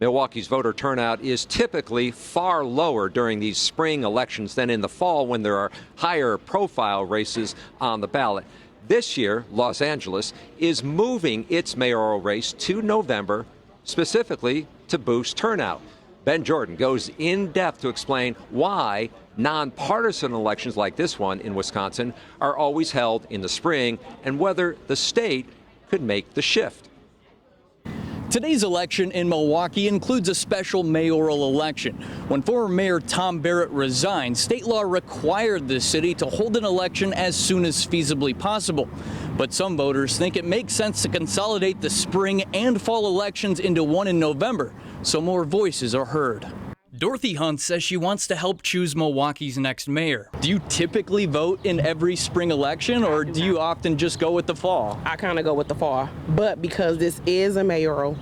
Milwaukee's voter turnout is typically far lower during these spring elections than in the fall when there are higher profile races on the ballot. This year, Los Angeles is moving its mayoral race to November, specifically to boost turnout. Ben Jordan goes in depth to explain why nonpartisan elections like this one in Wisconsin are always held in the spring and whether the state could make the shift. Today's election in Milwaukee includes a special mayoral election. When former Mayor Tom Barrett resigned, state law required the city to hold an election as soon as feasibly possible. But some voters think it makes sense to consolidate the spring and fall elections into one in November, so more voices are heard. Dorothy Hunt says she wants to help choose Milwaukee's next mayor. Do you typically vote in every spring election, or do you often just go with the fall? I kind of go with the fall, but because this is a mayoral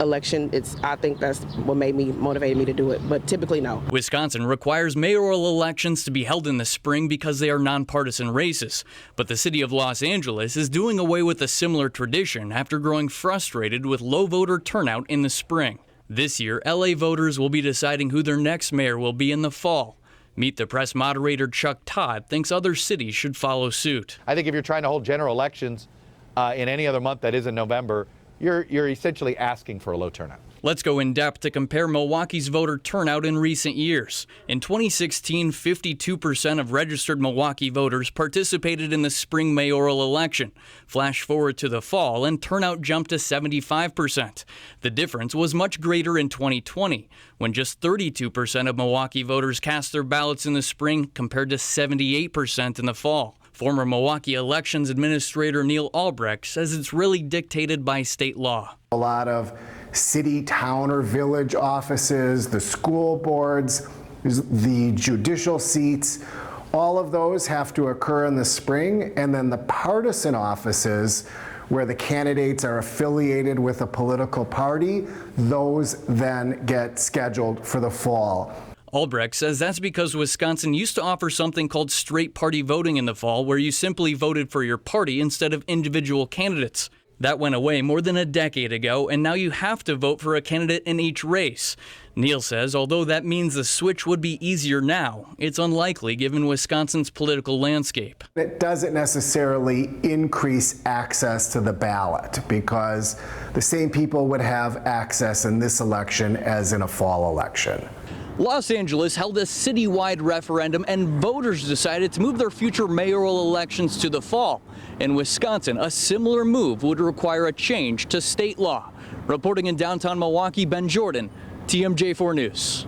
election, I think that's what motivated me to do it, but typically no. Wisconsin requires mayoral elections to be held in the spring because they are nonpartisan races. But the city of Los Angeles is doing away with a similar tradition after growing frustrated with low voter turnout in the spring. This year, LA voters will be deciding who their next mayor will be in the fall. Meet the Press moderator Chuck Todd thinks other cities should follow suit. I think if you're trying to hold general elections in any other month that isn't November, you're essentially asking for a low turnout. Let's go in depth to compare Milwaukee's voter turnout in recent years. In 2016, 52% of registered Milwaukee voters participated in the spring mayoral election. Flash forward to the fall, and turnout jumped to 75%. The difference was much greater in 2020, when just 32% of Milwaukee voters cast their ballots in the spring compared to 78% in the fall. Former Milwaukee Elections Administrator Neil Albrecht says it's really dictated by state law. A lot of city, town, or village offices, the school boards, the judicial seats, all of those have to occur in the spring, and then the partisan offices where the candidates are affiliated with a political party, those then get scheduled for the fall. Albrecht says that's because Wisconsin used to offer something called straight party voting in the fall, where you simply voted for your party instead of individual candidates. That went away more than a decade ago, and now you have to vote for a candidate in each race. Neil says although that means the switch would be easier now, it's unlikely given Wisconsin's political landscape. It doesn't necessarily increase access to the ballot because the same people would have access in this election as in a fall election. Los Angeles held a citywide referendum, and voters decided to move their future mayoral elections to the fall. In Wisconsin, a similar move would require a change to state law. Reporting in downtown Milwaukee, Ben Jordan, TMJ4 News.